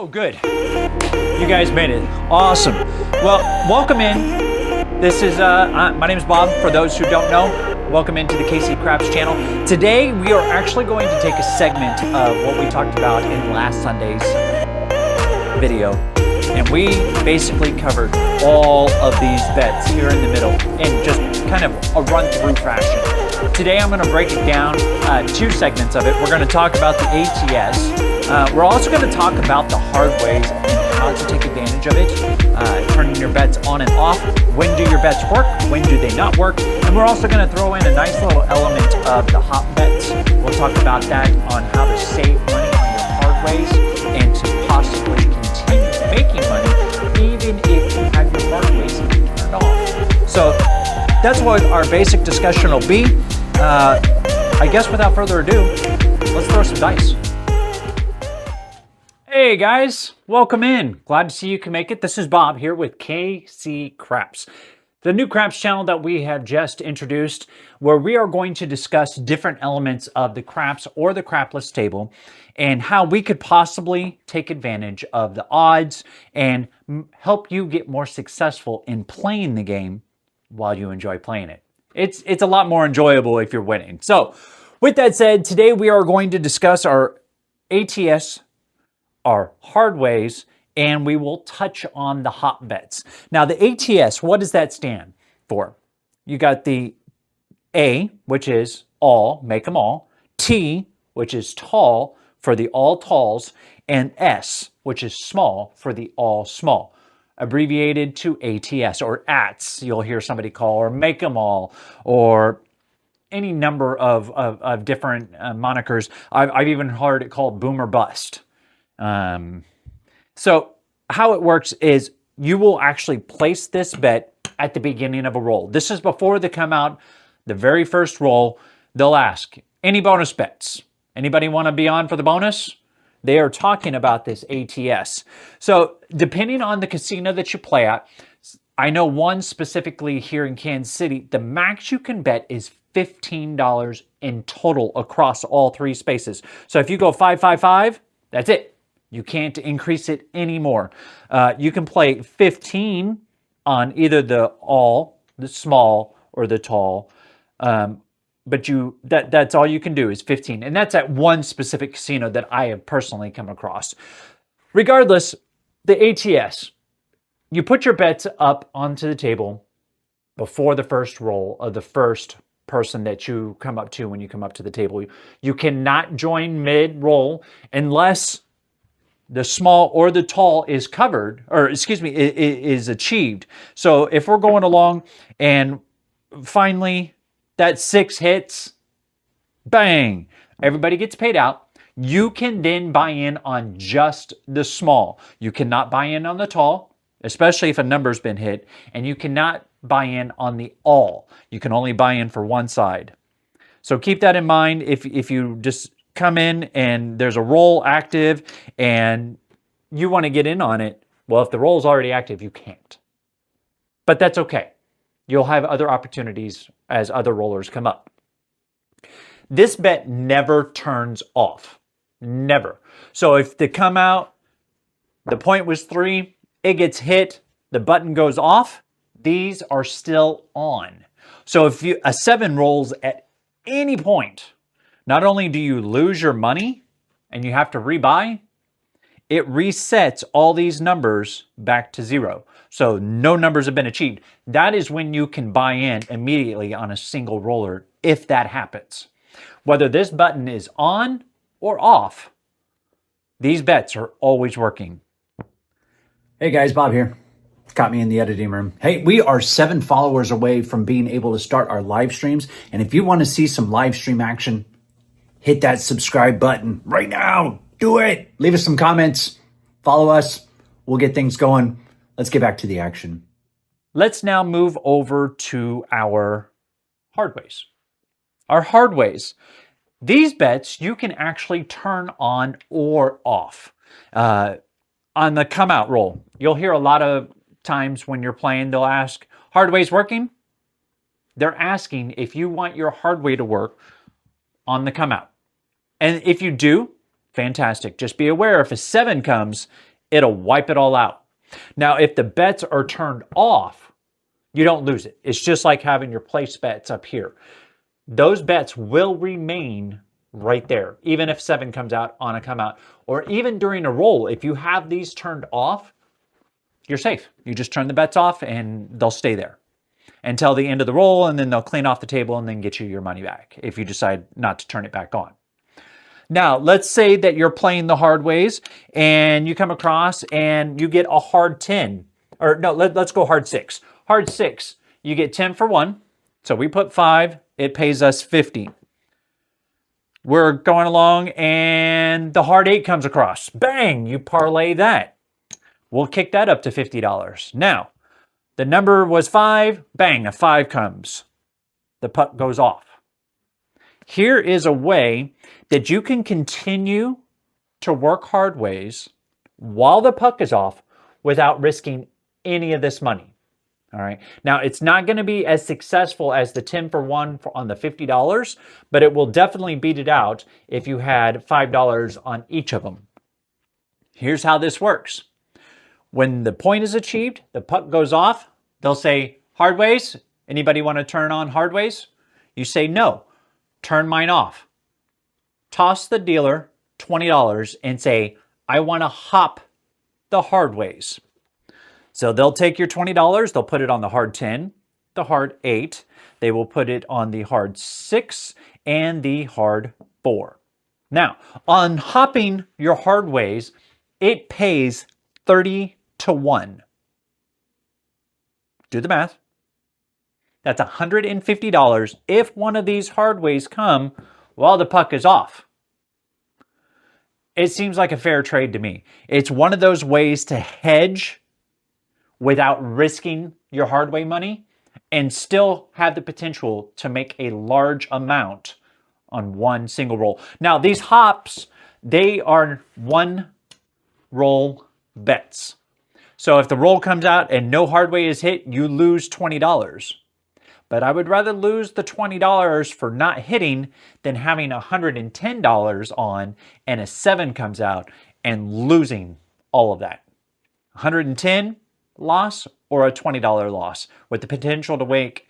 Oh, good. You guys made it. Awesome. Well, welcome in. This is, my name is Bob. For those who don't know, welcome into the KC Craps channel. Today, we are actually going to take a segment of what we talked about in last Sunday's video. And we basically covered all of these bets here in the middle in just kind of a run-through fashion. Today, I'm going to break it down, two segments of it. We're going to talk about the ATS. We're also going to talk about the hardways and how to take advantage of it, turning your bets on and off. When do your bets work? When do they not work? And we're also going to throw in a nice little element of the hot bets. We'll talk about that on how to save money on your hardways and to possibly continue making money even if you have your hardways turned off. So that's what our basic discussion will be. I guess without further ado, let's throw some dice. Hey guys, welcome in. Glad to see you can make it. This is Bob here with KC Craps, the new craps channel that we have just introduced, where we are going to discuss different elements of the craps or the crapless table and how we could possibly take advantage of the odds and help you get more successful in playing the game while you enjoy playing it. It's a lot more enjoyable if you're winning. So with that said, today we are going to discuss our ATS, our hardways, and we will touch on the hot bets. Now the ATS, what does that stand for? You got the A, which is all, make them all. T, which is tall, for the all talls. And S, which is small, for the all small. Abbreviated to ATS or ATS, you'll hear somebody call, or make them all, or any number of different monikers. I've even heard it called boom or bust. So how it works is you will actually place this bet at the beginning of a roll. This is before they come out, the very first roll. They'll ask, any bonus bets? Anybody want to be on for the bonus? They are talking about this ATS. So depending on the casino that you play at, I know one specifically here in Kansas City, the max you can bet is $15 in total across all three spaces. So if you go 5-5-5, that's it. You can't increase it anymore. You can play 15 on either the all, the small, or the tall. But that's all you can do is 15. And that's at one specific casino that I have personally come across. Regardless, the ATS, you put your bets up onto the table before the first roll of the first person that you come up to when you come up to the table. You cannot join mid-roll unless the small or the tall is covered, or excuse me, is achieved. So if we're going along and finally that 6 hits, bang, everybody gets paid out. You can then buy in on just the small. You cannot buy in on the tall, especially if a number's been hit, and you cannot buy in on the all. You can only buy in for one side. So keep that in mind if you just come in and there's a roll active and you want to get in on it. Well, if the roll is already active, you can't. But that's okay. You'll have other opportunities as other rollers come up. This bet never turns off. Never. So if they come out, the point was 3, it gets hit, the button goes off, these are still on. So if a 7 rolls at any point, not only do you lose your money and you have to rebuy, it resets all these numbers back to 0. So no numbers have been achieved. That is when you can buy in immediately on a single roller if that happens. Whether this button is on or off, these bets are always working. Hey guys, Bob here. Caught me in the editing room. Hey, we are 7 followers away from being able to start our live streams. And if you want to see some live stream action, hit that subscribe button right now. Do it. Leave us some comments. Follow us. We'll get things going. Let's get back to the action. Let's now move over to our hardways. Our hardways. These bets you can actually turn on or off. On the come out roll, you'll hear a lot of times when you're playing, they'll ask, hardways working? They're asking if you want your hardway to work on the come out. And if you do, fantastic. Just be aware if a 7 comes, it'll wipe it all out. Now, if the bets are turned off, you don't lose it. It's just like having your place bets up here. Those bets will remain right there, even if 7 comes out on a come out, or even during a roll. If you have these turned off, you're safe. You just turn the bets off and they'll stay there until the end of the roll, and then they'll clean off the table and then get you your money back if you decide not to turn it back on. Now, let's say that you're playing the hard ways and you come across and you get a hard 10. Or no, let's go hard 6. Hard 6, you get 10 for 1. So we put 5, it pays us 50. We're going along and the hard 8 comes across. Bang, you parlay that. We'll kick that up to $50. Now, the number was 5. Bang, a 5 comes. The puck goes off. Here is a way that you can continue to work hard ways while the puck is off without risking any of this money. All right. Now, it's not going to be as successful as the 10 for 1 on the $50, but it will definitely beat it out if you had $5 on each of them. Here's how this works. When the point is achieved, the puck goes off, they'll say, hardways, anybody want to turn on hardways? You say, no, turn mine off. Toss the dealer $20 and say, I want to hop the hardways. So they'll take your $20, they'll put it on the hard 10, the hard 8, they will put it on the hard 6, and the hard 4. Now, on hopping your hardways, it pays 30 to 1. Do the math. That's $150 if one of these hardways come while the puck is off. It seems like a fair trade to me. It's one of those ways to hedge without risking your hardway money and still have the potential to make a large amount on one single roll. Now, these hops, they are one roll bets. So if the roll comes out and no hardway is hit, you lose $20. But I would rather lose the $20 for not hitting than having $110 on and a 7 comes out and losing all of that. 110 loss or a $20 loss with the potential to make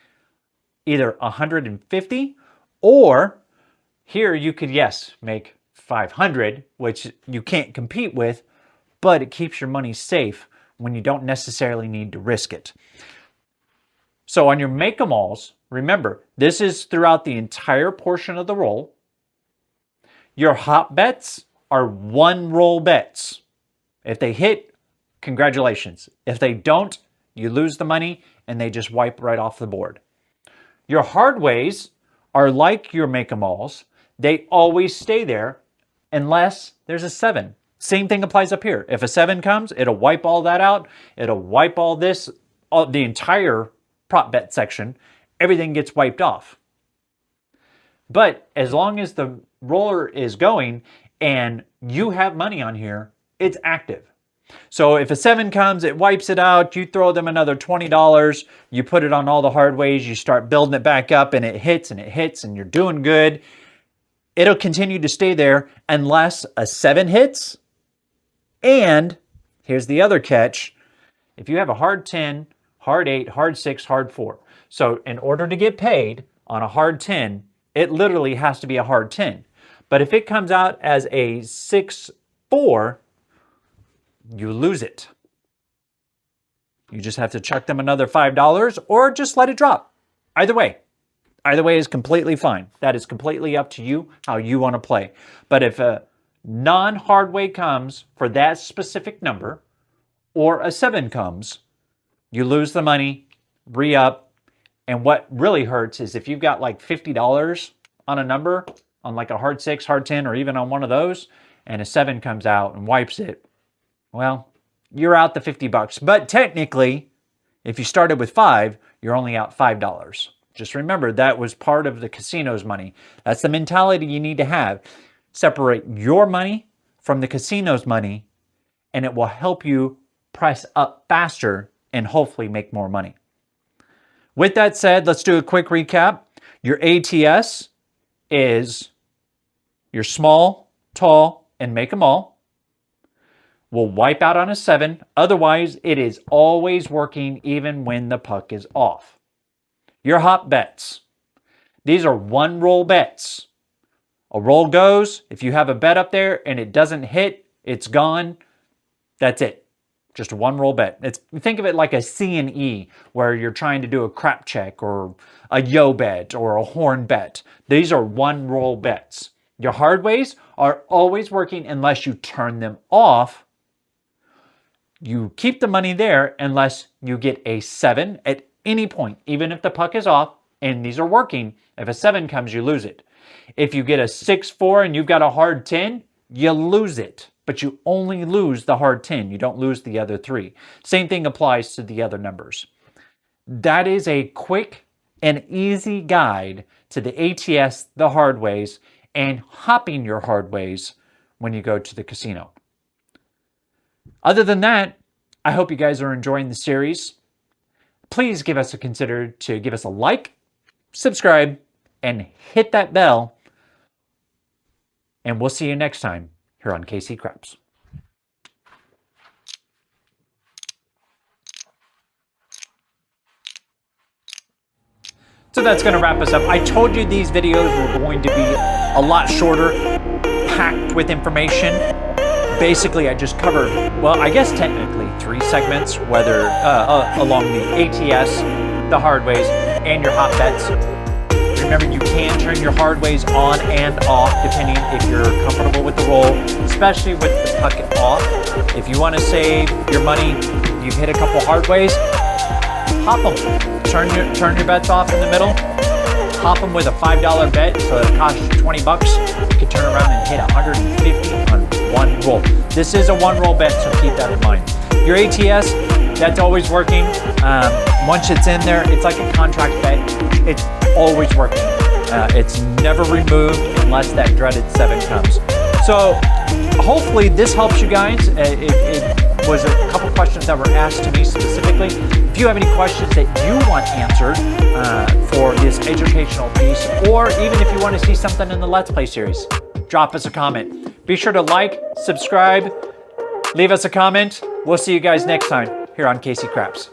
either 150 or here you could, yes, make 500, which you can't compete with, but it keeps your money safe when you don't necessarily need to risk it. So on your make-em-alls, remember, this is throughout the entire portion of the roll. Your hop bets are one roll bets. If they hit, congratulations. If they don't, you lose the money and they just wipe right off the board. Your hardways are like your make-em-alls. They always stay there unless there's a 7. Same thing applies up here. If a 7 comes, it'll wipe all that out. It'll wipe all this, the entire prop bet section. Everything gets wiped off. But as long as the roller is going and you have money on here, it's active. So if a 7 comes, it wipes it out, you throw them another $20, you put it on all the hard ways, you start building it back up and it hits and you're doing good. It'll continue to stay there unless a 7 hits. And here's the other catch. If you have a hard 10, hard 8, hard 6, hard 4. So in order to get paid on a hard 10, it literally has to be a hard 10. But if it comes out as a 6-4, you lose it. You just have to chuck them another $5 or just let it drop. Either way is completely fine. That is completely up to you, how you want to play. But if a non-hard way comes for that specific number or a 7 comes, you lose the money, re-up. And what really hurts is if you've got like $50 on a number, on like a hard 6, hard 10, or even on one of those, and a 7 comes out and wipes it, well, you're out the $50. But technically, if you started with 5, you're only out $5. Just remember, that was part of the casino's money. That's the mentality you need to have. Separate your money from the casino's money, and it will help you price up faster and hopefully make more money. With that said, let's do a quick recap. Your ATS is your small, tall, and make them all. will wipe out on a 7. Otherwise, it is always working even when the puck is off. Your hop bets. These are one roll bets. A roll goes. If you have a bet up there and it doesn't hit, it's gone. That's it. Just a one roll bet. Think of it like a C&E where you're trying to do a crap check or a yo bet or a horn bet. These are one roll bets. Your hardways are always working unless you turn them off. You keep the money there unless you get a 7 at any point, even if the puck is off and these are working. If a 7 comes, you lose it. If you get a 6-4 and you've got a hard 10, you lose it. But you only lose the hard 10. You don't lose the other 3. Same thing applies to the other numbers. That is a quick and easy guide to the ATS, the hardways, and hopping your hardways when you go to the casino. Other than that, I hope you guys are enjoying the series. Please give us a like, subscribe, and hit that bell. And we'll see you next time here on KC Craps. So that's going to wrap us up. I told you these videos were going to be a lot shorter, packed with information. Basically, I just covered, well, I guess technically 3 segments, whether along the ATS, the hardways, and your hot bets. Remember, you can turn your hardways on and off depending if you're comfortable with the roll, especially with the puck off. If you want to save your money, you've hit a couple hardways, hop them. Turn your bets off in the middle. Hop them with a $5 bet, so it costs you 20 bucks. You can turn around and hit 150 on one roll. This is a one roll bet, so keep that in mind. Your ATS, that's always working. Once it's in there, it's like a contract bet. It's always working. It's never removed unless that dreaded 7 comes. So hopefully this helps you guys. It was a couple questions that were asked to me specifically. If you have any questions that you want answered for this educational piece, or even if you want to see something in the Let's Play series, drop us a comment. Be sure to like, subscribe, leave us a comment. We'll see you guys next time here on KC Craps.